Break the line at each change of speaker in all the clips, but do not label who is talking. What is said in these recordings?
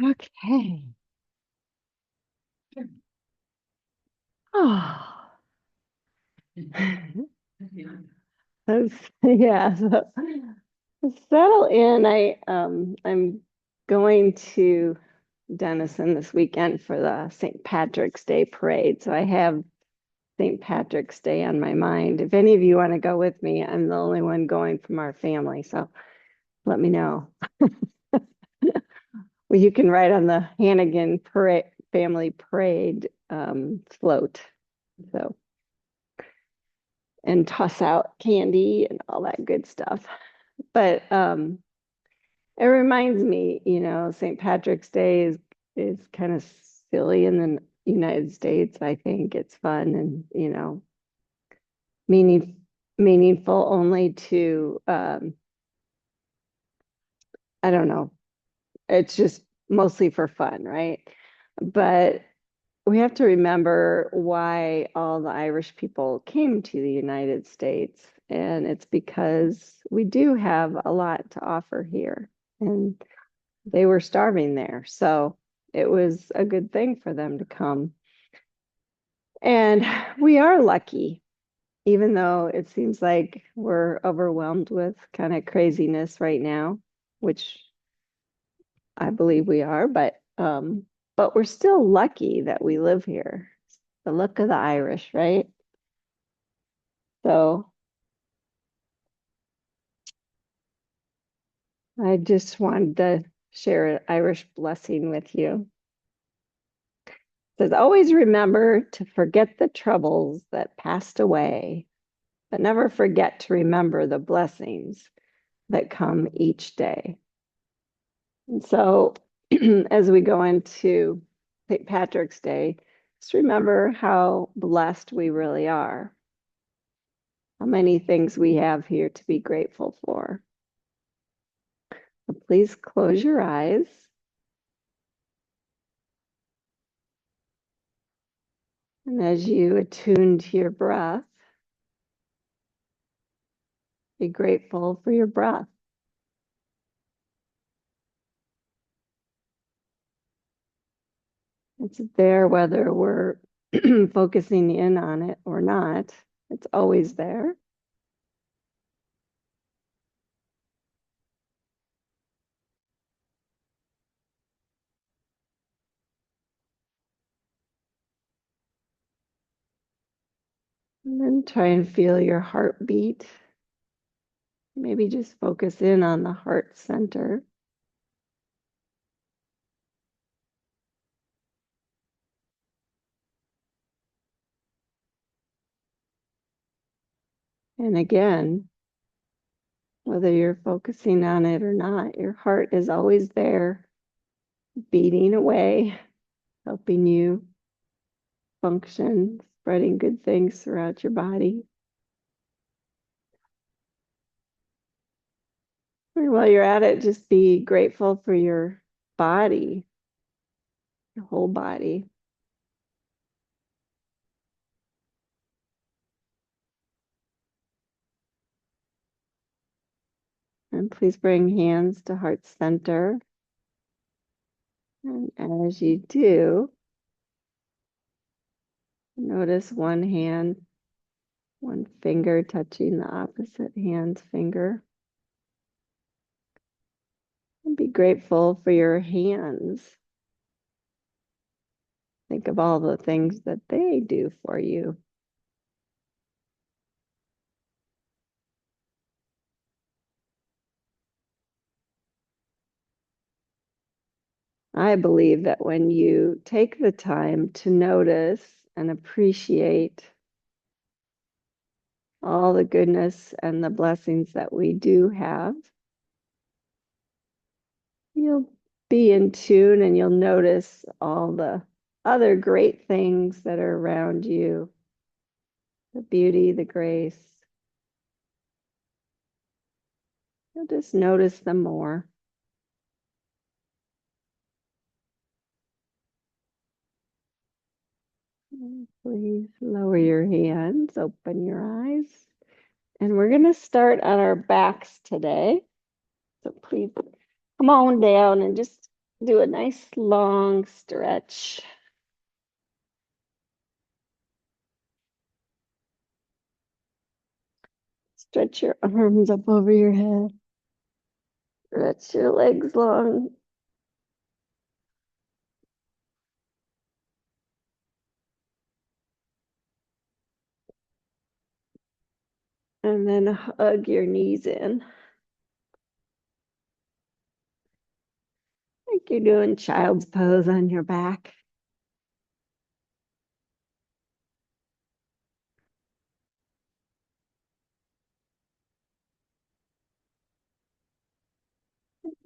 Okay. Oh, yeah. So settle in. I'm going to Denison this weekend for the St. Patrick's Day parade. So I have St. Patrick's Day on my mind. If any of you want to go with me, I'm the only one going from our family. So let me know. Well, you can ride on the Hannigan parade, family parade float. So and toss out candy and all that good stuff. But it reminds me, St. Patrick's Day is kind of silly in the United States. I think it's fun and meaning meaningful only to I don't know. It's just mostly for fun, right? But we have to remember why all the Irish people came to the United States. And it's because we do have a lot to offer here. And they were starving there. So it was a good thing for them to come. And we are lucky, even though it seems like we're overwhelmed with kind of craziness right now, which I believe we are, but we're still lucky that we live here. The look of the Irish, right? So I just wanted to share an Irish blessing with you. It says, always remember to forget the troubles that passed away, but never forget to remember the blessings that come each day. And so as we go into St. Patrick's Day, just remember how blessed we really are, how many things we have here to be grateful for. So please close your eyes. And as you attune to your breath, be grateful for your breath. It's there whether we're focusing in on it or not. It's always there. And then try and feel your heartbeat. Maybe just focus in on the heart center. And again, whether you're focusing on it or not, your heart is always there, beating away, helping you function, spreading good things throughout your body. And while you're at it, just be grateful for your body, your whole body. And please bring hands to heart center. And as you do, notice one hand, one finger touching the opposite hand's finger. And be grateful for your hands. Think of all the things that they do for you. I believe that when you take the time to notice and appreciate all the goodness and the blessings that we do have, you'll be in tune and you'll notice all the other great things that are around you, the beauty, the grace. You'll just notice them more. Please lower your hands, open your eyes. And we're going to start on our backs today. So please come on down and just do a nice long stretch. Stretch your arms up over your head. Stretch your legs long. And then hug your knees in. Like you're doing child's pose on your back.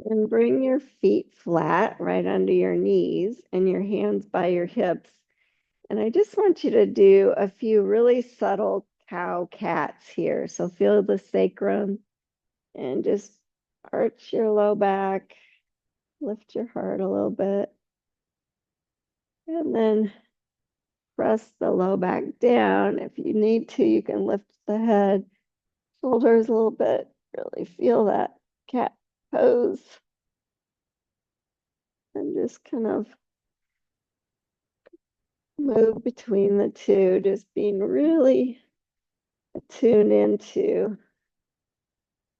And bring your feet flat right under your knees and your hands by your hips. And I just want you to do a few really subtle cow cats here. So feel the sacrum and just arch your low back, lift your heart a little bit, and then press the low back down. If you need to, you can lift the head, shoulders a little bit. Really feel that cat pose and just kind of move between the two, just being really attuned into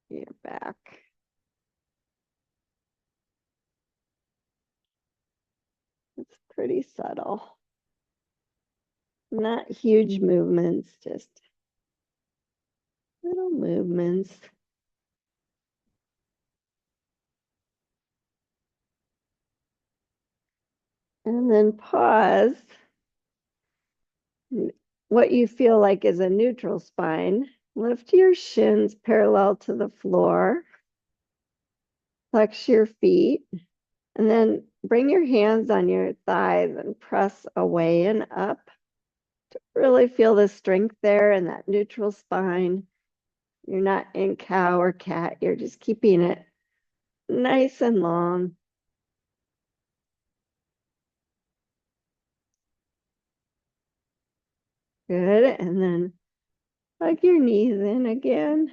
your back. It's pretty subtle. Not huge movements, just little movements. And then pause. What you feel like is a neutral spine. Lift your shins parallel to the floor. Flex your feet. And then bring your hands on your thighs and press away and up. Really feel the strength there and that neutral spine. You're not in cow or cat. You're just keeping it nice and long. Good. And then hug your knees in again.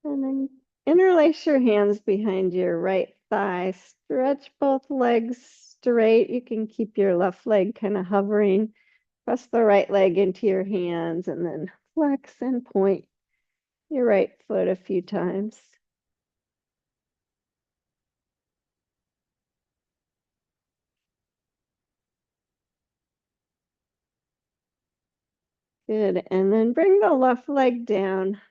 And then interlace your hands behind your right thigh. Stretch both legs straight. You can keep your left leg kind of hovering. Press the right leg into your hands and then flex and point your right foot a few times. Good. And then bring the left leg down.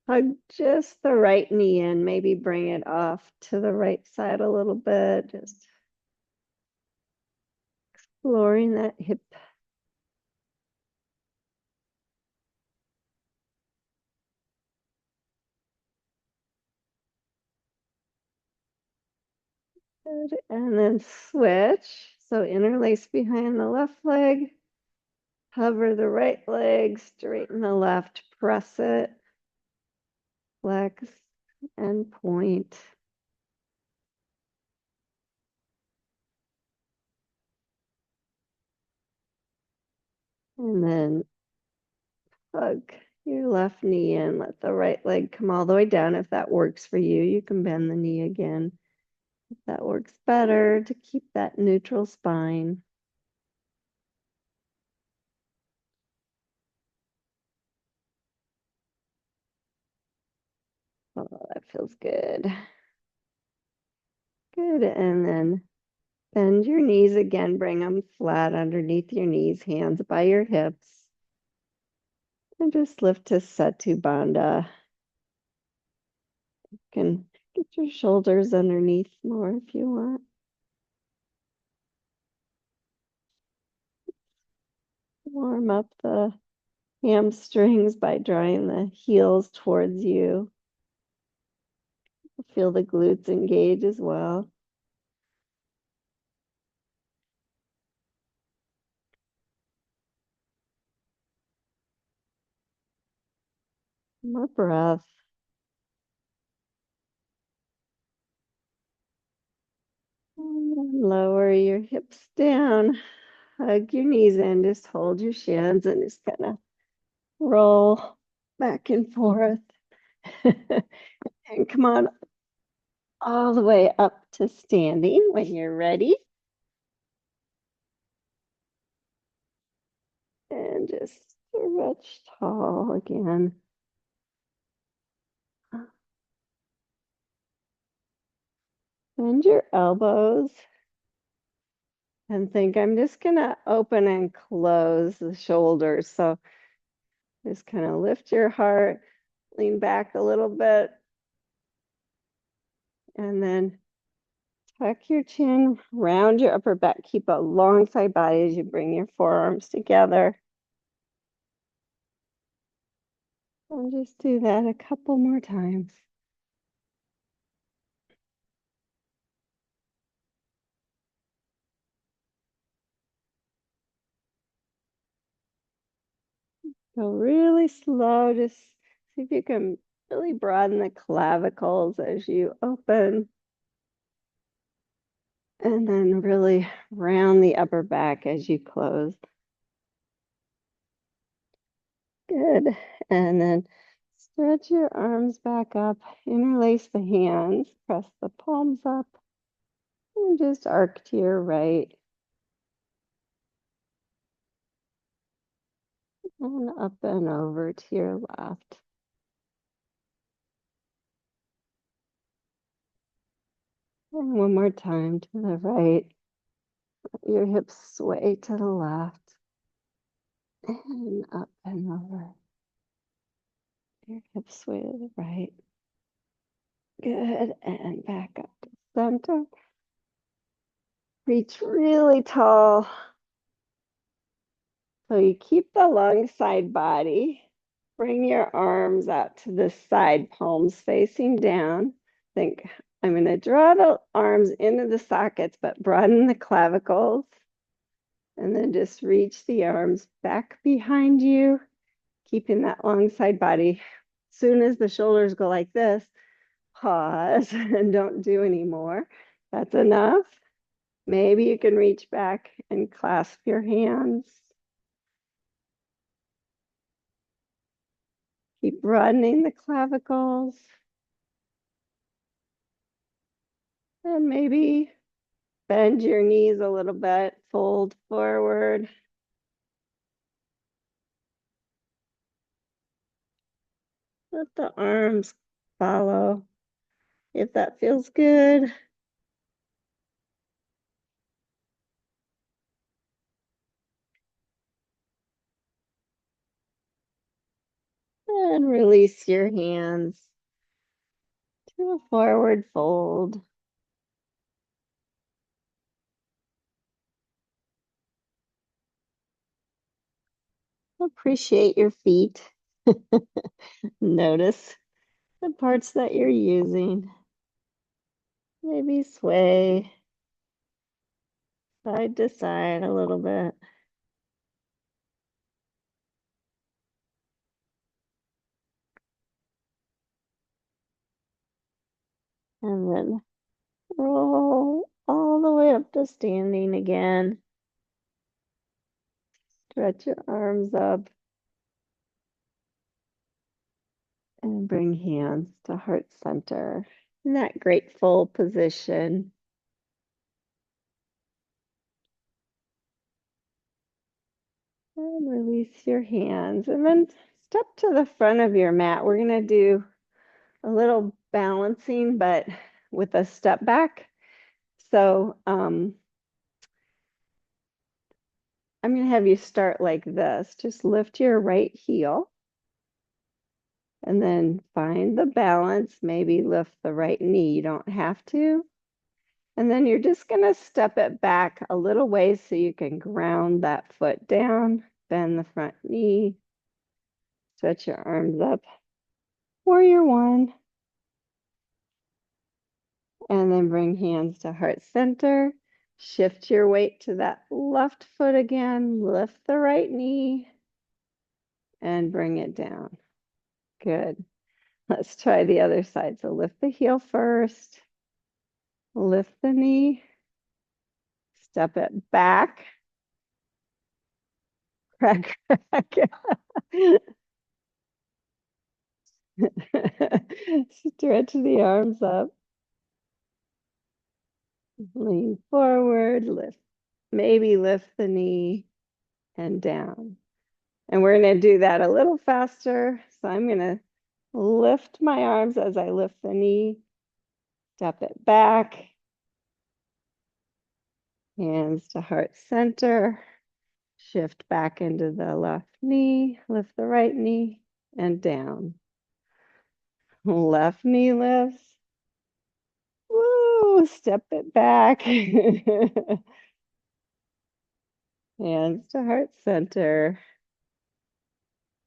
Hug just the right knee in. Maybe bring it off to the right side a little bit. Just exploring that hip. Good. And then switch. So interlace behind the left leg. Hover the right leg, straighten the left, press it, flex, and point. And then hug your left knee in. Let the right leg come all the way down. If that works for you, you can bend the knee again. If that works better, to keep that neutral spine. Oh, that feels good. Good. And then bend your knees again. Bring them flat underneath your knees, hands by your hips. And just lift to Setu Bandha. You can get your shoulders underneath more if you want. Warm up the hamstrings by drawing the heels towards you. Feel the glutes engage as well. More breath. And lower your hips down. Hug your knees in. Just hold your shins and just kind of roll back and forth. And come on all the way up to standing when you're ready. And just stretch tall again. Bend your elbows and think I'm just gonna open and close the shoulders. So just kind of lift your heart, lean back a little bit, and then tuck your chin, round your upper back. Keep a long side body as you bring your forearms together. And just do that a couple more times. Go really slow. Just see if you can really broaden the clavicles as you open. And then really round the upper back as you close. Good. And then stretch your arms back up, interlace the hands, press the palms up, and just arc to your right and up and over to your left. And one more time to the right. Let your hips sway to the left and up and over. Your hips sway to the right. Good. And back up to center. Reach really tall. So you keep the long side body. Bring your arms out to the side, palms facing down. Think I'm going to draw the arms into the sockets, but broaden the clavicles. And then just reach the arms back behind you, keeping that long side body. As soon as the shoulders go like this, pause and don't do any more. That's enough. Maybe you can reach back and clasp your hands. Keep broadening the clavicles. And maybe bend your knees a little bit, fold forward. Let the arms follow if that feels good. And release your hands to a forward fold. Appreciate your feet. Notice the parts that you're using. Maybe sway side to side a little bit. And then roll all the way up to standing again. Stretch your arms up and bring hands to heart center in that grateful position. And release your hands and then step to the front of your mat. We're going to do a little balancing, but with a step back. So I'm going to have you start like this. Just lift your right heel and then find the balance. Maybe lift the right knee. You don't have to. And then you're just going to step it back a little ways so you can ground that foot down, bend the front knee, stretch your arms up. Warrior one. And then bring hands to heart center. Shift your weight to that left foot again. Lift the right knee and bring it down. Good. Let's try the other side. So lift the heel first. Lift the knee. Step it back. Crack, crack. Stretch the arms up. Lean forward, maybe lift the knee and down. And we're going to do that a little faster. So I'm going to lift my arms as I lift the knee, step it back, hands to heart center, shift back into the left knee, lift the right knee, and down. Left knee lifts. Woo, step it back. Hands to heart center.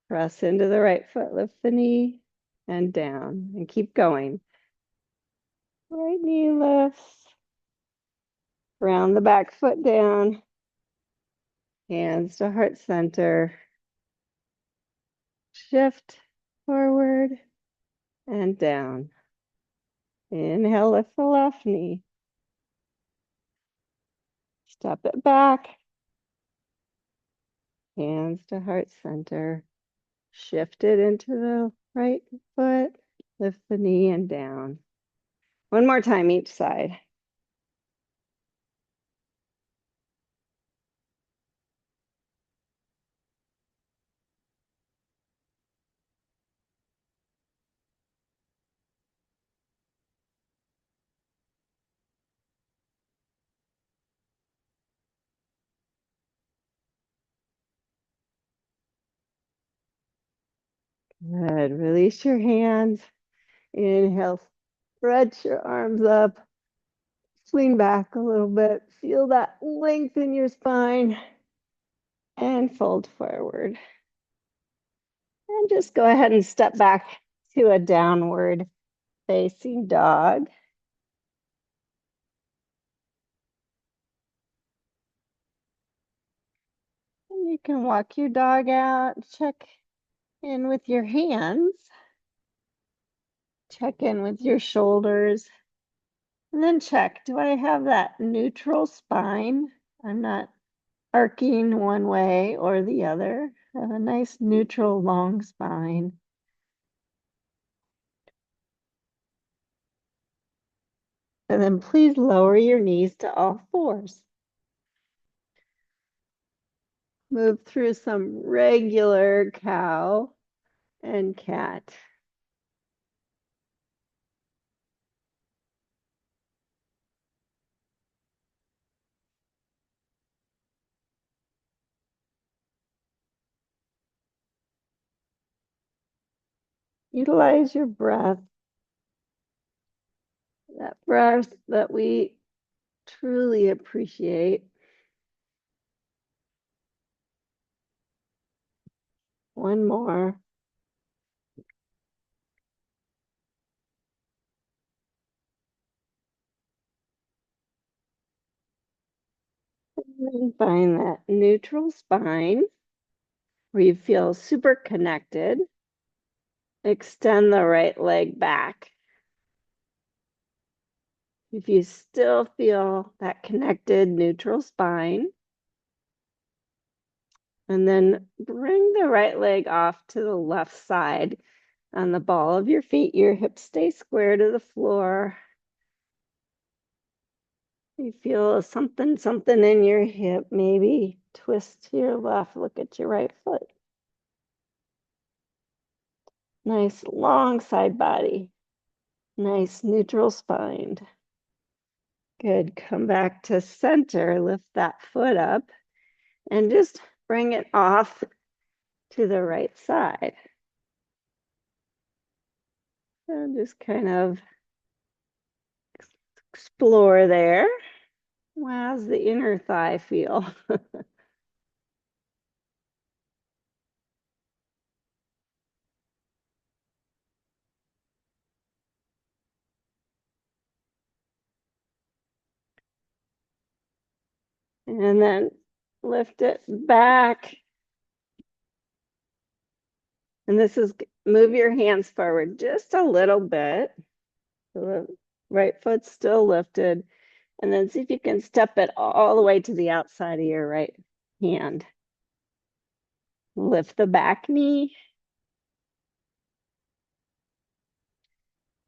Press into the right foot, lift the knee, and down. And keep going. Right knee lifts. Round the back foot down. Hands to heart center. Shift forward and down. Inhale, lift the left knee. Step it back. Hands to heart center. Shift it into the right foot. Lift the knee and down. One more time each side. Good. Release your hands. Inhale. Stretch your arms up. Lean back a little bit. Feel that length in your spine. And fold forward. And just go ahead and step back to a downward facing dog. And you can walk your dog out. Check in with your hands. Check in with your shoulders. And then check, do I have that neutral spine? I'm not arcing one way or the other. I have a nice neutral long spine. And then please lower your knees to all fours. Move through some regular cow and cat. Utilize your breath. That breath that we truly appreciate. One more. And find that neutral spine where you feel super connected. Extend the right leg back. If you still feel that connected neutral spine, and then bring the right leg off to the left side on the ball of your feet. Your hips stay square to the floor. You feel something in your hip, maybe twist to your left, look at your right foot. Nice long side body. Nice neutral spine. Good. Come back to center. Lift that foot up and just bring it off to the right side. And just kind of explore there. How's the inner thigh feel? And then lift it back. And this is move your hands forward just a little bit. So the right foot's still lifted. And then see if you can step it all the way to the outside of your right hand. Lift the back knee.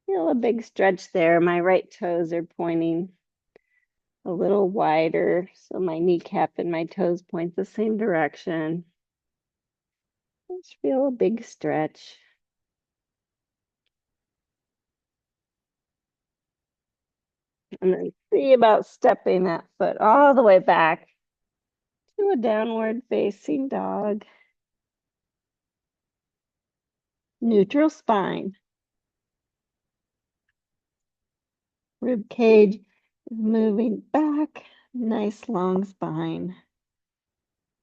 Feel a big stretch there. My right toes are pointing a little wider, so my kneecap and my toes point the same direction. Just feel a big stretch. And then see about stepping that foot all the way back to a downward facing dog. Neutral spine. Rib cage is moving back. Nice long spine.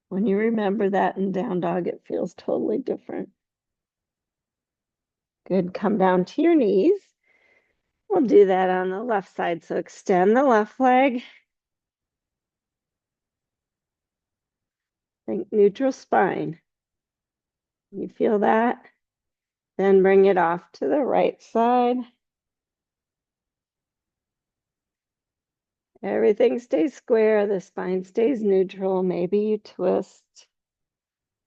When you remember that in down dog, it feels totally different. Good. Come down to your knees. We'll do that on the left side. So extend the left leg. Think neutral spine. You feel that? Then bring it off to the right side. Everything stays square. The spine stays neutral. Maybe you twist.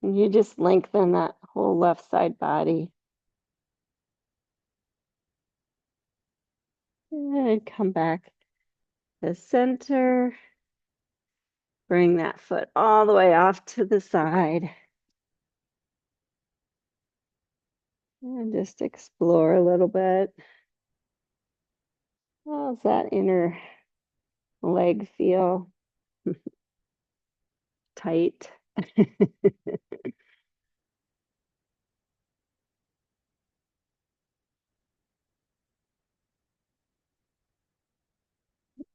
And you just lengthen that whole left side body. And come back to center. Bring that foot all the way off to the side. And just explore a little bit. How's that inner leg feel? Tight.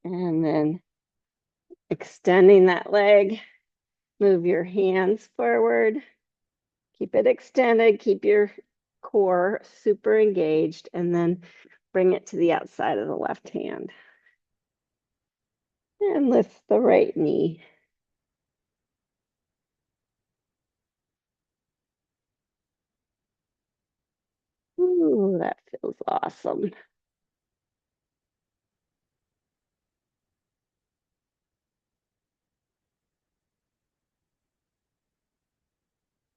And then extending that leg, move your hands forward. Keep it extended, keep your core super engaged, and then bring it to the outside of the left hand. And lift the right knee. Ooh, that feels awesome.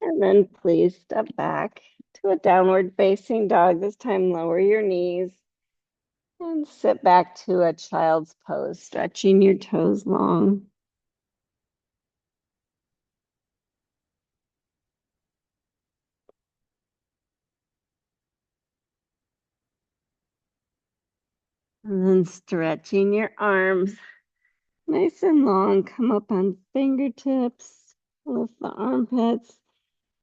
And then please step back to a downward facing dog. This time lower your knees and sit back to a child's pose, stretching your toes long. And then stretching your arms nice and long. Come up on fingertips, lift the armpits.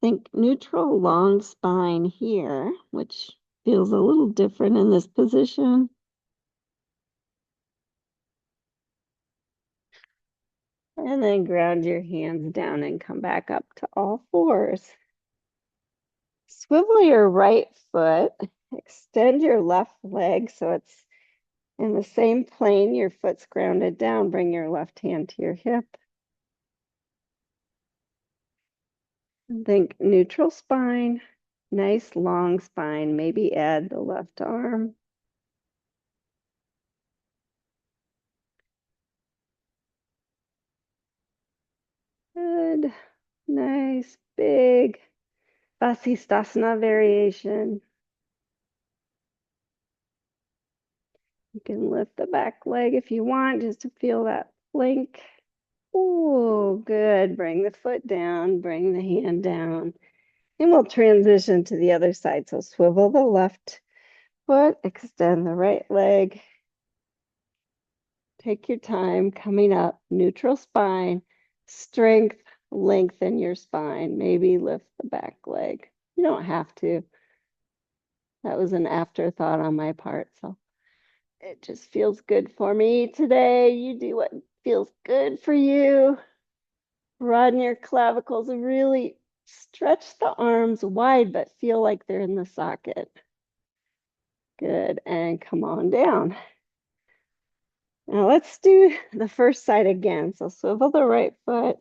Think neutral long spine here, which feels a little different in this position. And then ground your hands down and come back up to all fours. Swivel your right foot, extend your left leg so it's in the same plane, your foot's grounded down. Bring your left hand to your hip. And think neutral spine, nice long spine. Maybe add the left arm. Good. Nice, big vasisthasana variation. You can lift the back leg if you want, just to feel that plank. Oh, good. Bring the foot down, bring the hand down. And we'll transition to the other side. So swivel the left foot, extend the right leg. Take your time coming up, neutral spine, strength, lengthen your spine. Maybe lift the back leg. You don't have to. That was an afterthought on my part. So it just feels good for me today. You do what feels good for you. Broaden your clavicles, really stretch the arms wide, but feel like they're in the socket. Good, and come on down. Now let's do the first side again. So swivel the right foot,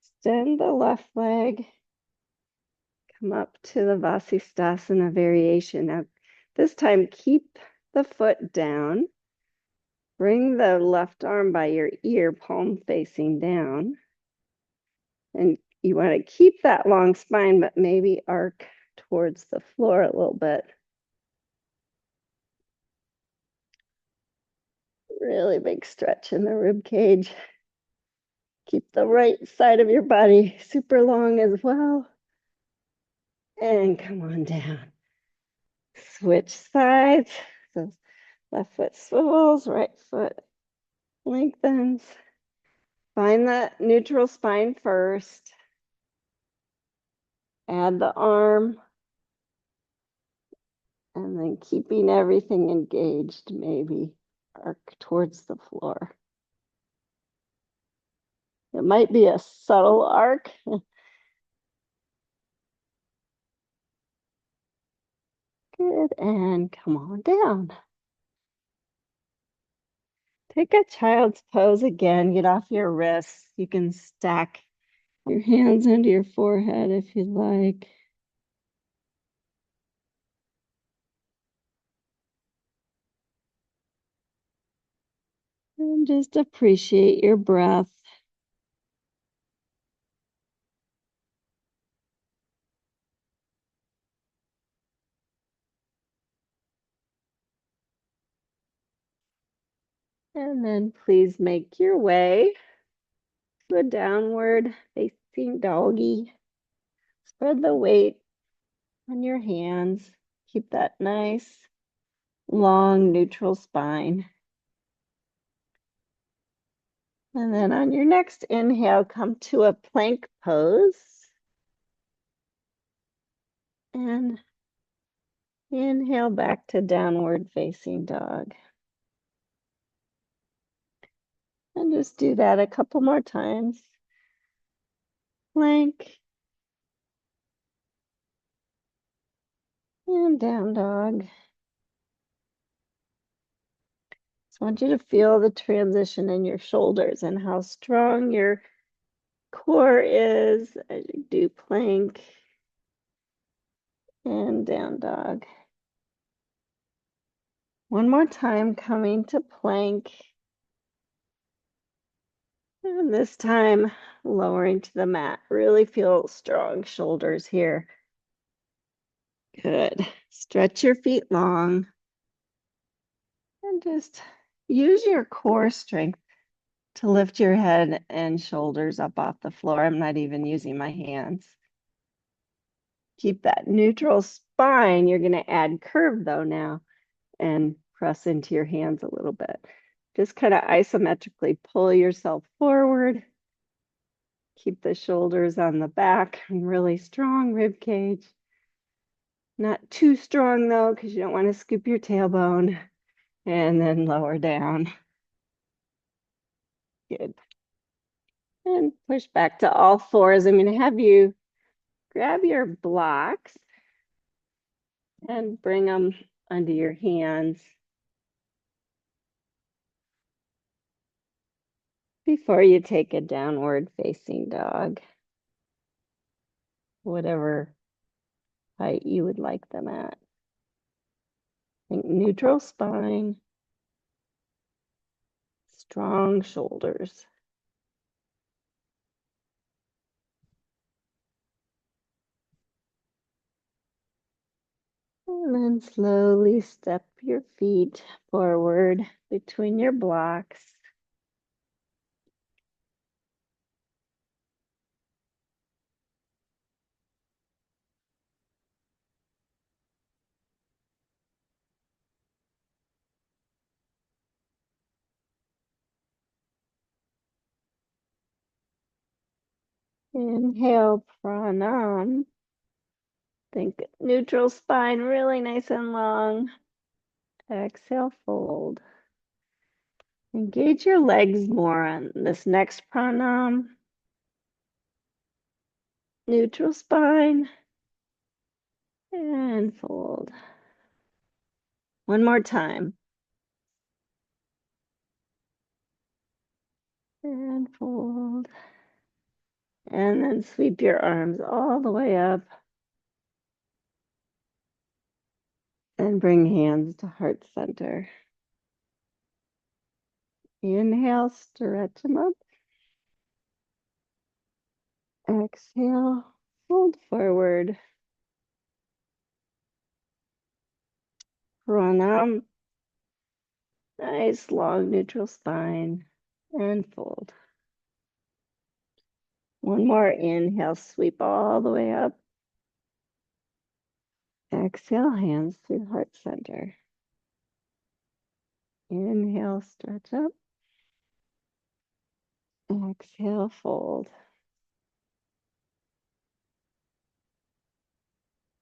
extend the left leg, come up to the vasisthasana variation. Now this time keep the foot down. Bring the left arm by your ear, palm facing down. And you want to keep that long spine, but maybe arc towards the floor a little bit. Really big stretch in the rib cage. Keep the right side of your body super long as well. And come on down. Switch sides. So left foot swivels, right foot lengthens. Find that neutral spine first. Add the arm. And then keeping everything engaged, maybe arc towards the floor. It might be a subtle arc. Good, and come on down. Take a child's pose again. Get off your wrists. You can stack your hands under your forehead if you'd like. And just appreciate your breath. And then please make your way to a downward facing doggy. Spread the weight on your hands. Keep that nice, long, neutral spine. And then on your next inhale, come to a plank pose. And inhale back to downward facing dog. And just do that a couple more times. Plank. And down dog. So I want you to feel the transition in your shoulders and how strong your core is as you do plank and down dog. One more time, coming to plank. And this time, lowering to the mat. Really feel strong shoulders here. Good. Stretch your feet long. And just use your core strength to lift your head and shoulders up off the floor. I'm not even using my hands. Keep that neutral spine. You're going to add curve though now and press into your hands a little bit. Just kind of isometrically pull yourself forward. Keep the shoulders on the back and really strong rib cage. Not too strong though, because you don't want to scoop your tailbone. And then lower down. Good. And push back to all fours. I'm going to have you grab your blocks and bring them under your hands before you take a downward facing dog, whatever height you would like them at. Think neutral spine, strong shoulders. And then slowly step your feet forward between your blocks. Inhale, pranam. Think neutral spine, really nice and long. Exhale, fold. Engage your legs more on this next pranam. Neutral spine. And fold. One more time. And fold. And then sweep your arms all the way up. And bring hands to heart center. Inhale, stretch them up. Exhale, fold forward. Pranam. Nice long neutral spine and fold. One more inhale, sweep all the way up. Exhale, hands through heart center. Inhale, stretch up. Exhale, fold.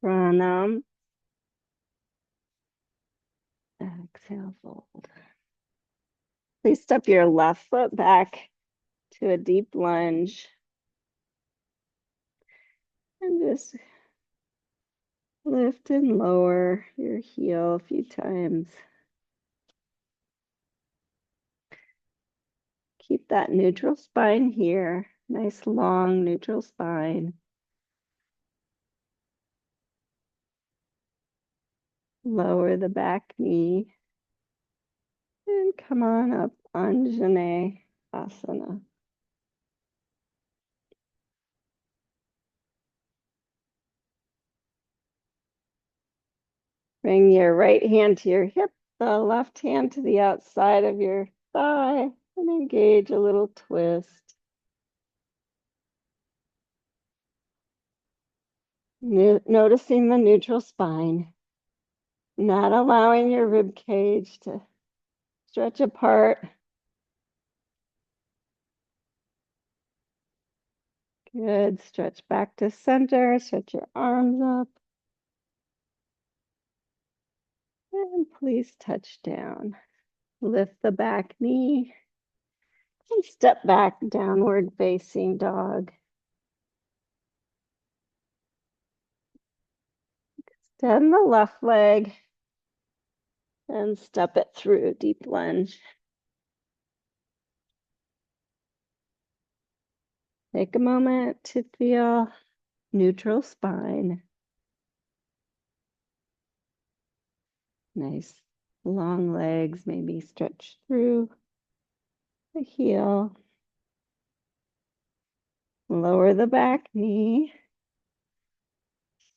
Pranam. Exhale, fold. Please step your left foot back to a deep lunge. And just lift and lower your heel a few times. Keep that neutral spine here. Nice long neutral spine. Lower the back knee. And come on up, Anjane Asana. Bring your right hand to your hip, the left hand to the outside of your thigh, and engage a little twist. Noticing the neutral spine, not allowing your rib cage to stretch apart. Good. Stretch back to center. Stretch your arms up. And please touch down. Lift the back knee. And step back, downward facing dog. Extend the left leg. And step it through, deep lunge. Take a moment to feel neutral spine. Nice long legs, maybe stretch through the heel. Lower the back knee.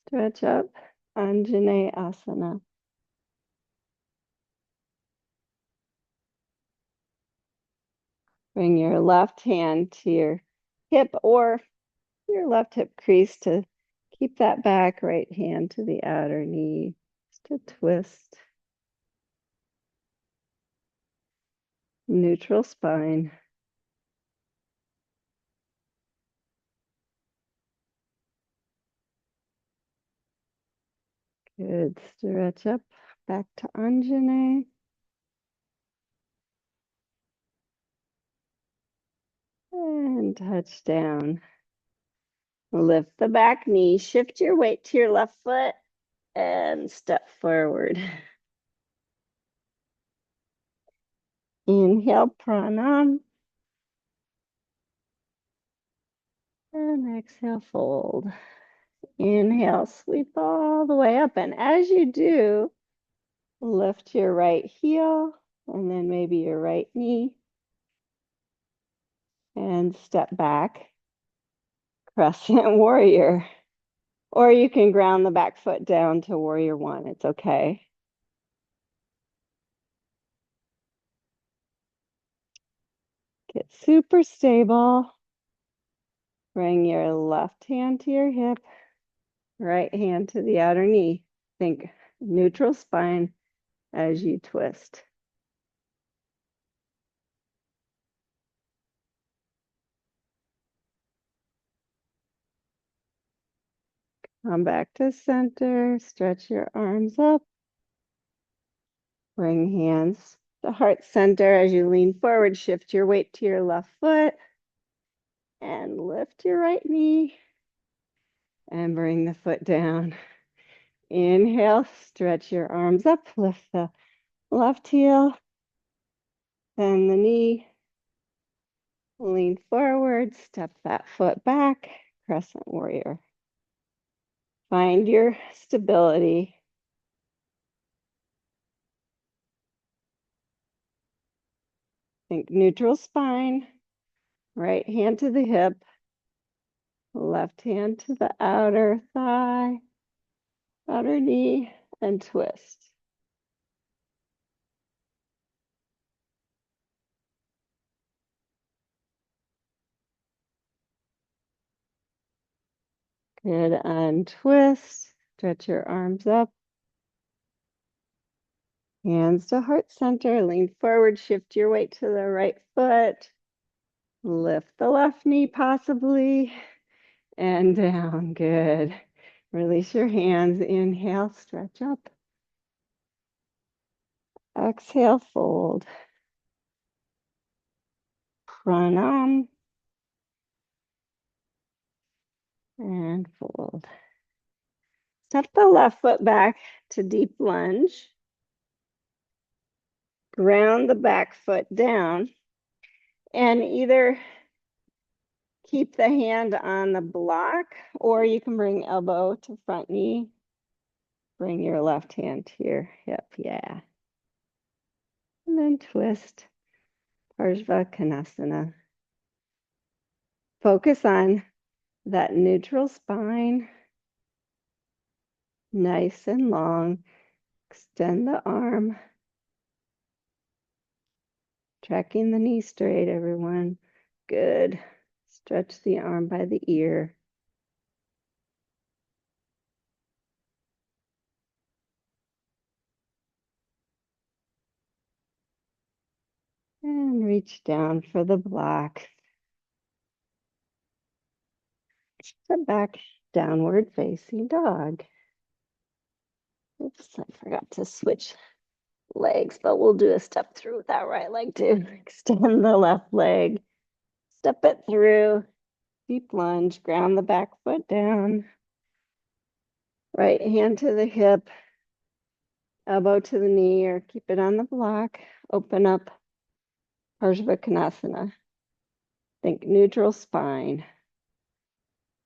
Stretch up, Anjane Asana. Bring your left hand to your hip or your left hip crease to keep that back, right hand to the outer knee. Just a twist. Neutral spine. Good. Stretch up back to Anjane. And touch down. Lift the back knee. Shift your weight to your left foot and step forward. Inhale, pranam. And exhale, fold. Inhale, sweep all the way up. And as you do, lift your right heel and then maybe your right knee. And step back, crescent warrior. Or you can ground the back foot down to warrior one. It's okay. Get super stable. Bring your left hand to your hip, right hand to the outer knee. Think neutral spine as you twist. Come back to center, stretch your arms up. Bring hands to heart center as you lean forward, shift your weight to your left foot and lift your right knee and bring the foot down. Inhale, stretch your arms up, lift the left heel, bend the knee, lean forward, step that foot back, crescent warrior. Find your stability. Think neutral spine, right hand to the hip, left hand to the outer thigh, outer knee, and twist. Good. Untwist. Stretch your arms up. Hands to heart center. Lean forward. Shift your weight to the right foot. Lift the left knee possibly. And down. Good. Release your hands. Inhale. Stretch up. Exhale. Fold. Pranam. And fold. Step the left foot back to deep lunge. Ground the back foot down. And either keep the hand on the block, or you can bring elbow to front knee. Bring your left hand to your hip, yeah. And then twist, parsvakonasana. Focus on that neutral spine, nice and long. Extend the arm, tracking the knee straight, everyone. Good. Stretch the arm by the ear. And reach down for the block. Step back, downward facing dog. Oops, I forgot to switch legs, but we'll do a step through with that right leg too. Extend the left leg, step it through, deep lunge, ground the back foot down, right hand to the hip, elbow to the knee, or keep it on the block. Open up parsvakonasana. Think neutral spine.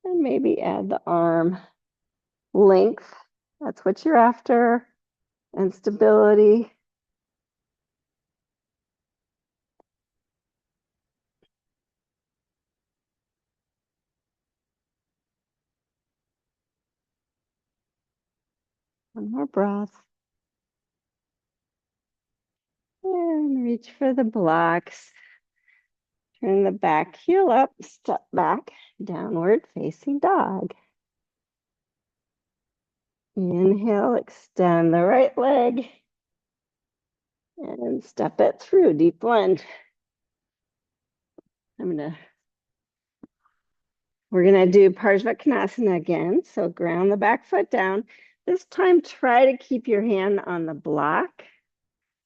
And maybe add the arm length. That's what you're after. And stability. One more breath. And reach for the blocks. Turn the back heel up, step back, downward facing dog. Inhale, extend the right leg. And step it through, deep lunge. We're gonna do parsvakonasana again. So ground the back foot down. This time, try to keep your hand on the block.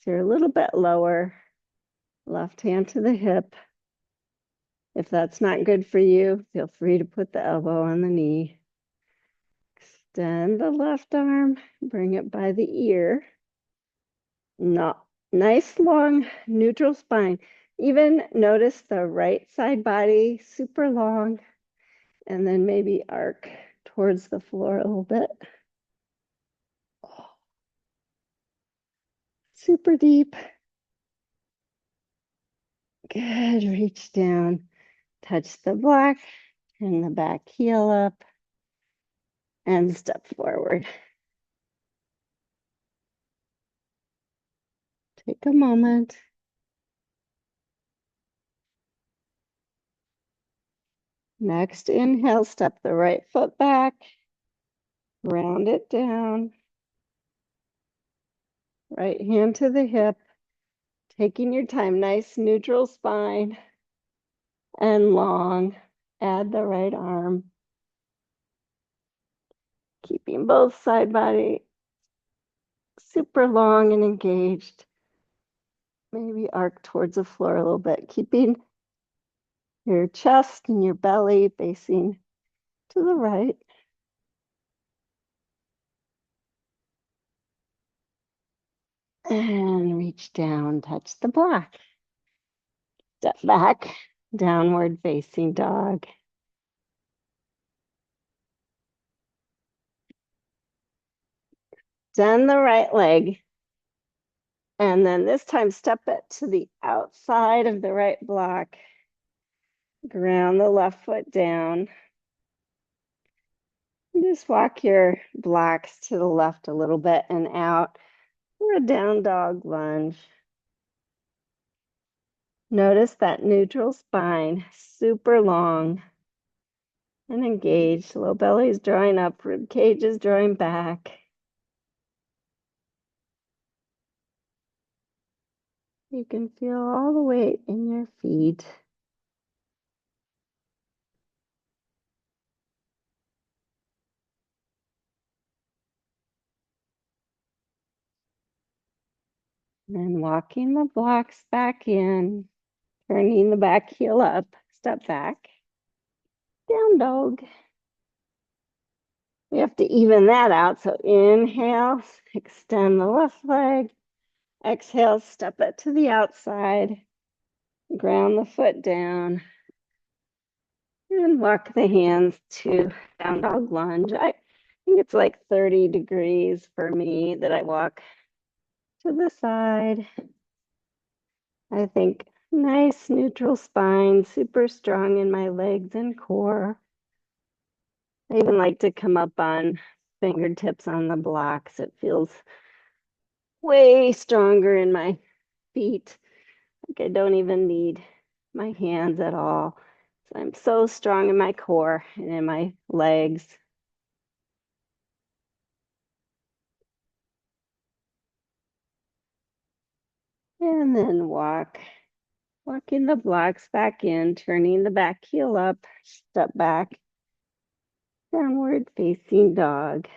So you're a little bit lower. Left hand to the hip. If that's not good for you, feel free to put the elbow on the knee. Extend the left arm, bring it by the ear. No, nice long neutral spine. Even notice the right side body, super long, and then maybe arc towards the floor a little bit. Super deep. Good, reach down, touch the block, turn the back heel up, and step forward. Take a moment. Next inhale, step the right foot back, round it down, right hand to the hip, taking your time, nice neutral spine and long. Add the right arm, keeping both side body super long and engaged. Maybe arc towards the floor a little bit, keeping your chest and your belly facing to the right. And reach down, touch the block. Step back, downward facing dog. Extend the right leg. And then this time, step it to the outside of the right block. Ground the left foot down. And just walk your blocks to the left a little bit and out for a down dog lunge. Notice that neutral spine, super long. and engaged. Low belly's drawing up, rib cage is drawing back. You can feel all the weight in your feet. And then walking the blocks back in, turning the back heel up, step back, down dog. We have to even that out. So inhale, extend the left leg. Exhale, step it to the outside. Ground the foot down. And walk the hands to down dog lunge. I think it's like 30 degrees for me that I walk to the side. I think nice neutral spine, super strong in my legs and core. I even like to come up on fingertips on the blocks. It feels way stronger in my feet. Like I don't even need my hands at all. So I'm so strong in my core and in my legs. And then walking the blocks back in, turning the back heel up, step back, downward facing dog.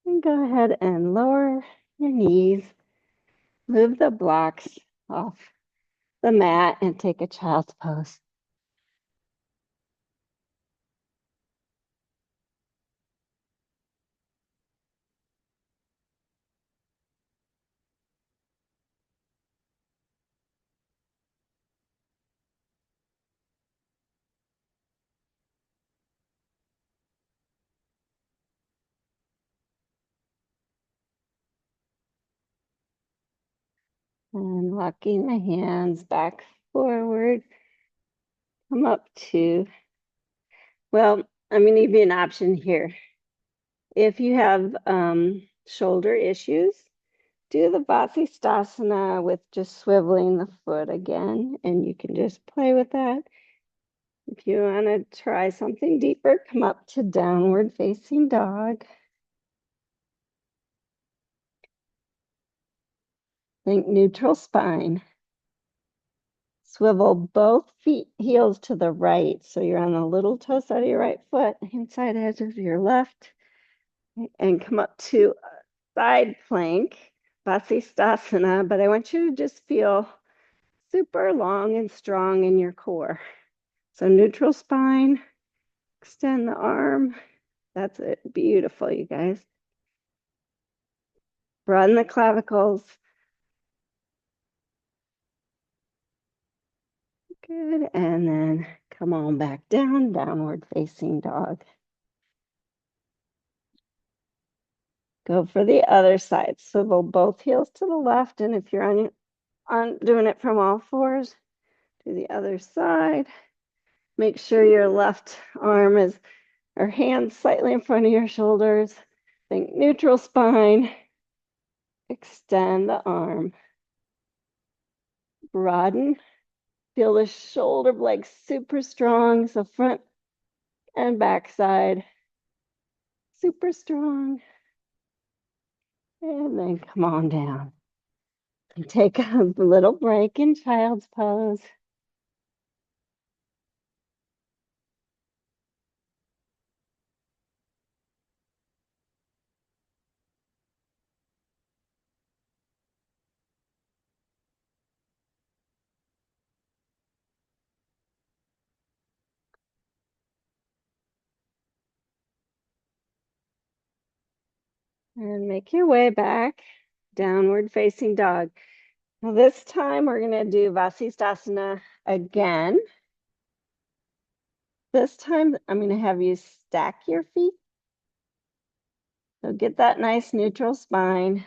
And go ahead and lower your knees, move the blocks off the mat and take a child's pose. And walking the hands back forward, come up to, well, I'm going to give you an option here. If you have shoulder issues, do the vasisthasana with just swiveling the foot again, and you can just play with that. If you want to try something deeper, come up to downward facing dog. Think neutral spine. Swivel both feet heels to the right. So you're on the little toe side of your right foot, inside edge of your left. And come up to a side plank, vasisthasana. But I want you to just feel super long and strong in your core. So neutral spine, extend the arm. That's it. Beautiful, you guys. Broaden the clavicles. Good. And then come on back down, downward facing dog. Go for the other side. Swivel both heels to the left. And if you're on doing it from all fours, do the other side. Make sure your left arm is, or hand slightly in front of your shoulders. Think neutral spine. Extend the arm. Broaden. Feel the shoulder blades super strong. So front and back side. Super strong. And then come on down. And take a little break in child's pose. And make your way back, downward facing dog. Now this time we're going to do vasisthasana again. This time I'm going to have you stack your feet. So get that nice neutral spine.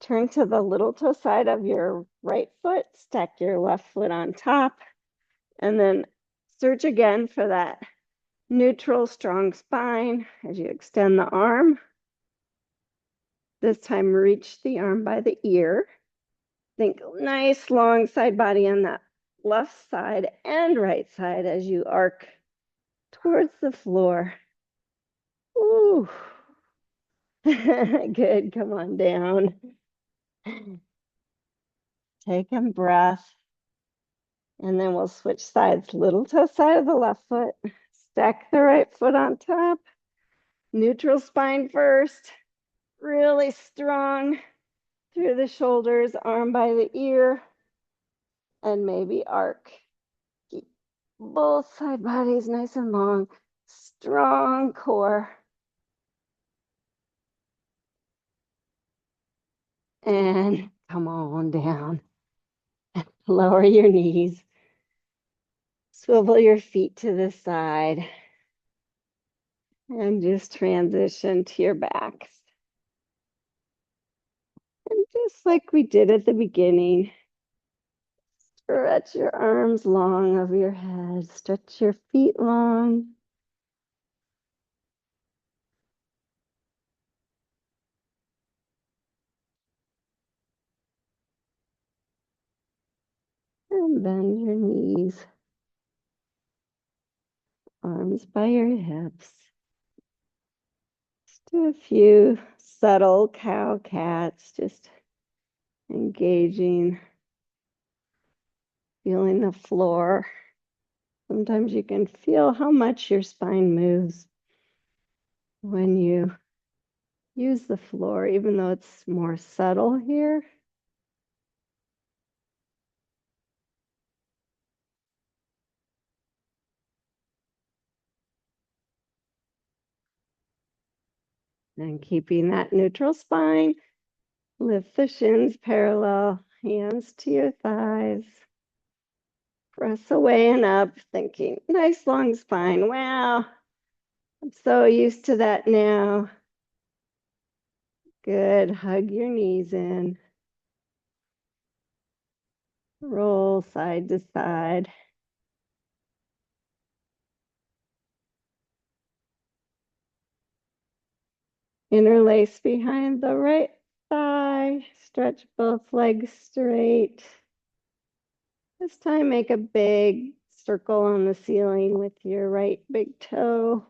Turn to the little toe side of your right foot, stack your left foot on top, and then search again for that neutral, strong spine as you extend the arm. This time reach the arm by the ear. Think nice long side body on that left side and right side as you arc towards the floor. Ooh. Good. Come on down. Take a breath. And then we'll switch sides. Little toe side of the left foot. Stack the right foot on top. Neutral spine first. Really strong through the shoulders, arm by the ear. And maybe arc. Keep both side bodies nice and long. Strong core. And come on down. Lower your knees. Swivel your feet to the side. And just transition to your backs. And just like we did at the beginning, stretch your arms long over your head. Stretch your feet long. And bend your knees. Arms by your hips. Just do a few subtle cow cats, just engaging, feeling the floor. Sometimes you can feel how much your spine moves when you use the floor, even though it's more subtle here. And keeping that neutral spine, lift the shins parallel, hands to your thighs. Press away and up, thinking, nice long spine. Wow, I'm so used to that now. Good, hug your knees in. Roll side to side. Interlace behind the right thigh. Stretch both legs straight. This time, make a big circle on the ceiling with your right big toe.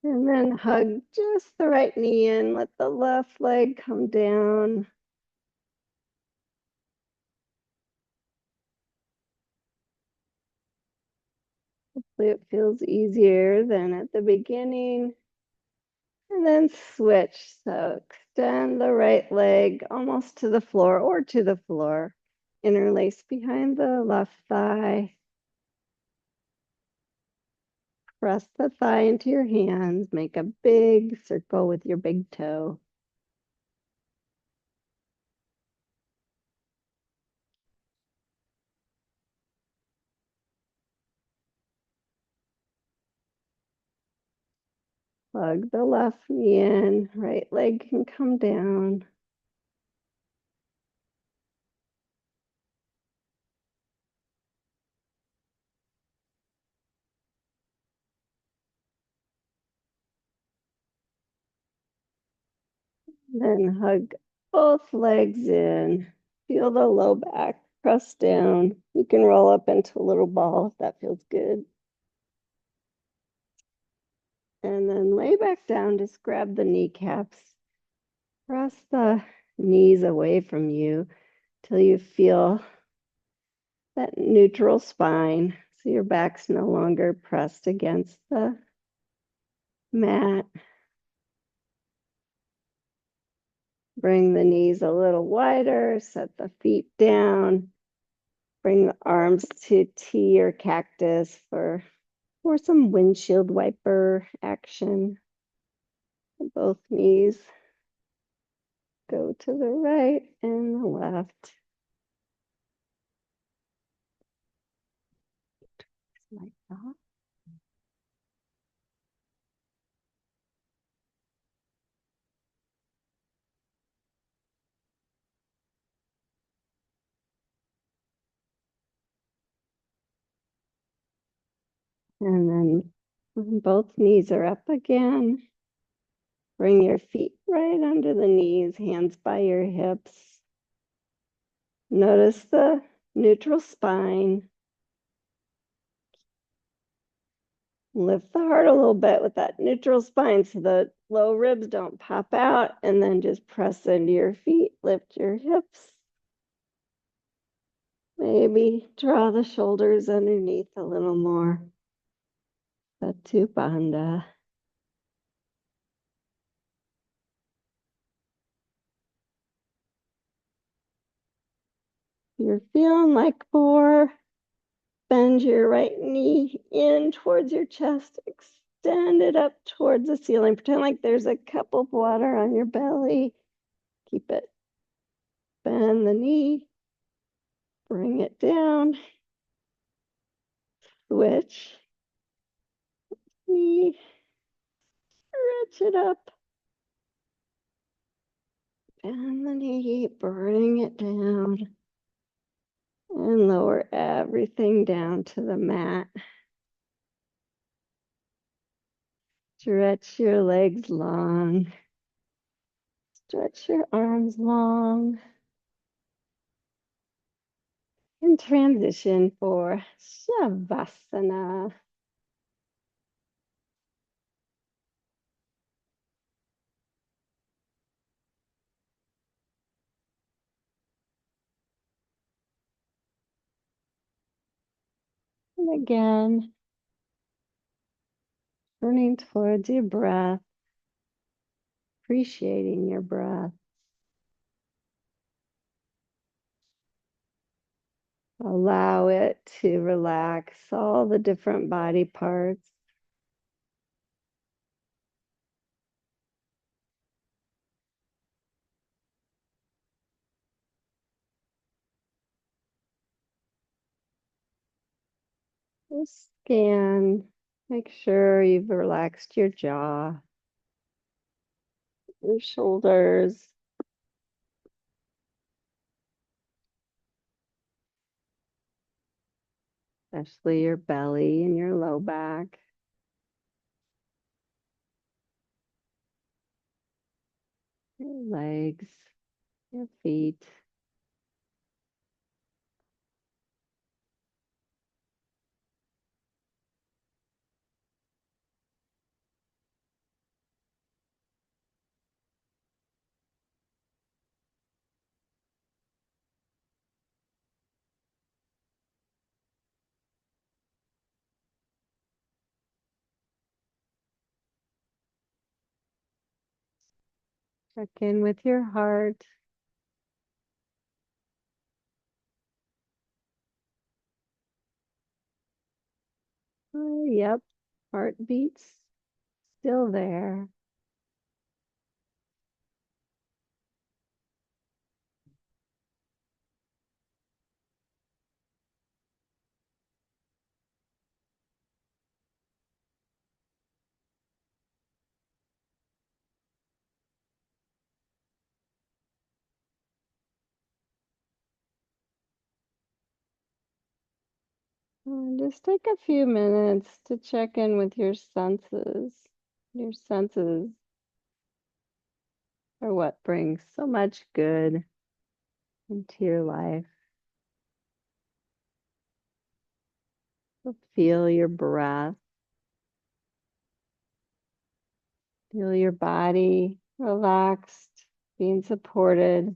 And then hug just the right knee in. Let the left leg come down. Hopefully it feels easier than at the beginning. And then switch. So extend the right leg almost to the floor or to the floor. Interlace behind the left thigh. Press the thigh into your hands. Make a big circle with your big toe. Plug the left knee in. Right leg can come down. Then hug both legs in. Feel the low back press down. You can roll up into a little ball if that feels good. And then lay back down, just grab the kneecaps. Press the knees away from you till you feel that neutral spine. So your back's no longer pressed against the mat. Bring the knees a little wider, set the feet down. Bring the arms to T or cactus for some windshield wiper action. Both knees go to the right and the left. Like that. And then both knees are up again. Bring your feet right under the knees, hands by your hips. Notice the neutral spine. Lift the heart a little bit with that neutral spine so the low ribs don't pop out, and then just press into your feet, lift your hips. Maybe draw the shoulders underneath a little more. Satu Bandha. You're feeling like more. Bend your right knee in towards your chest. Extend it up towards the ceiling. Pretend like there's a cup of water on your belly. Keep it. Bend the knee. Bring it down. Switch. Knee. Stretch it up. Bend the knee. Bring it down. And lower everything down to the mat. Stretch your legs long. Stretch your arms long. And transition for Shavasana. And again, turning towards your breath, appreciating your breath. Allow it to relax all the different body parts. Just scan, make sure you've relaxed your jaw, your shoulders, especially your belly and your low back. Your legs, your feet. Check in with your heart. Yep, heartbeats still there. And just take a few minutes to check in with your senses. Your senses are what brings so much good into your life. So feel your breath. Feel your body relaxed, being supported.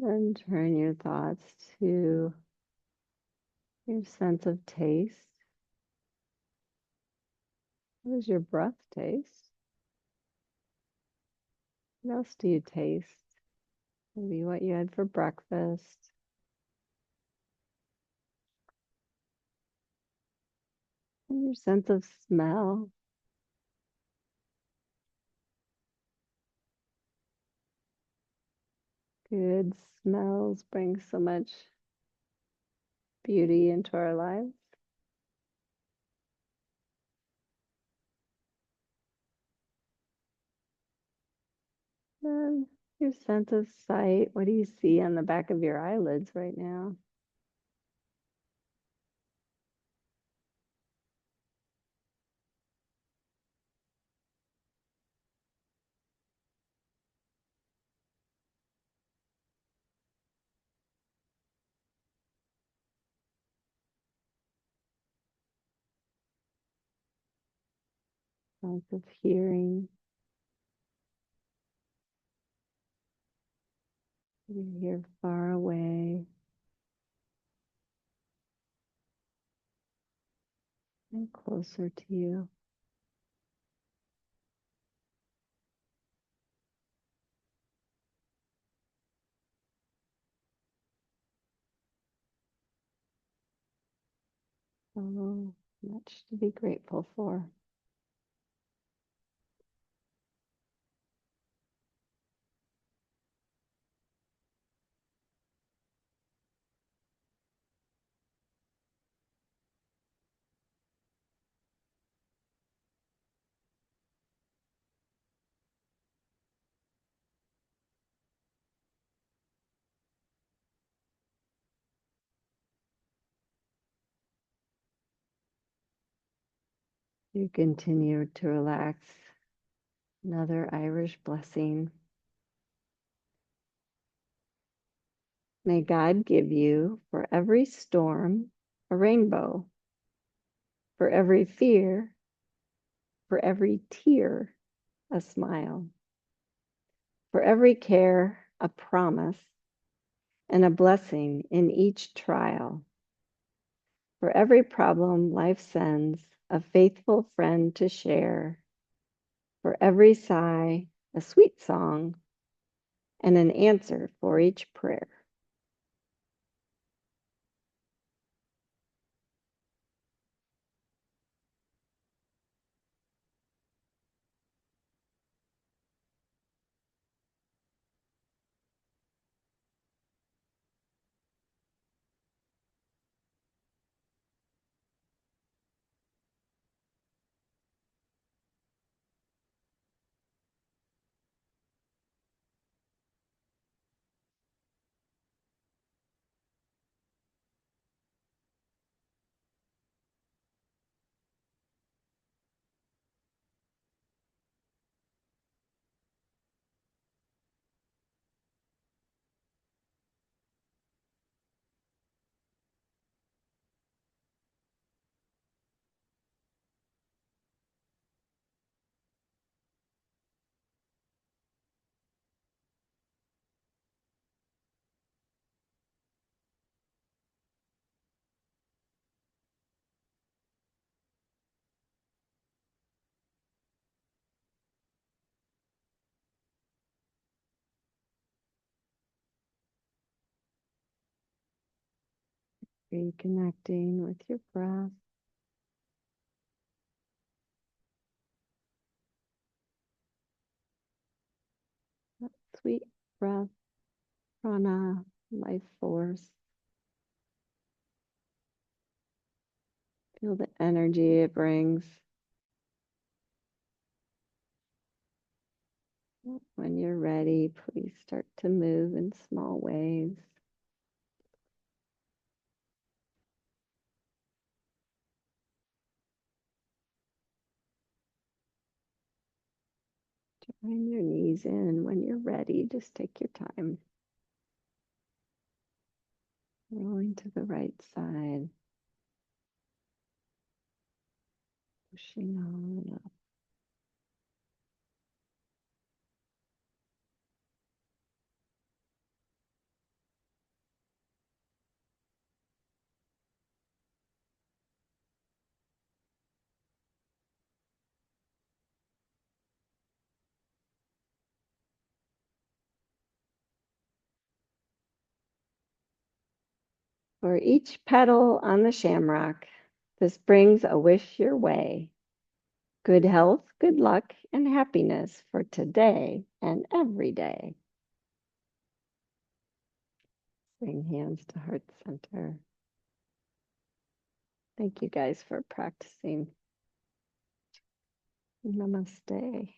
And turn your thoughts to your sense of taste. What does your breath taste? What else do you taste? Maybe what you had for breakfast. And your sense of smell. Good smells bring so much beauty into our lives. And your sense of sight. What do you see on the back of your eyelids right now? Sense of hearing. You hear far away and closer to you. So much to be grateful for. You continue to relax. Another Irish blessing. May God give you for every storm a rainbow, for every fear, for every tear a smile, for every care a promise, and a blessing in each trial. For every problem life sends a faithful friend to share, for every sigh a sweet song, and an answer for each prayer. Reconnecting with your breath. That sweet breath, prana, life force. Feel the energy it brings. When you're ready, please start to move in small waves. Drawing your knees in when you're ready. Just take your time. Rolling to the right side. Pushing on up. For each petal on the shamrock, this brings a wish your way. Good health, good luck, and happiness for today and every day. Bring hands to heart center. Thank you guys for practicing. Namaste.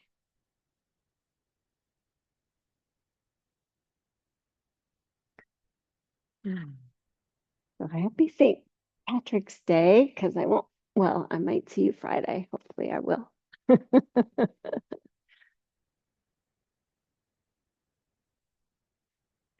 So happy St. Patrick's Day, because I won't, well, I might see you Friday. Hopefully I will.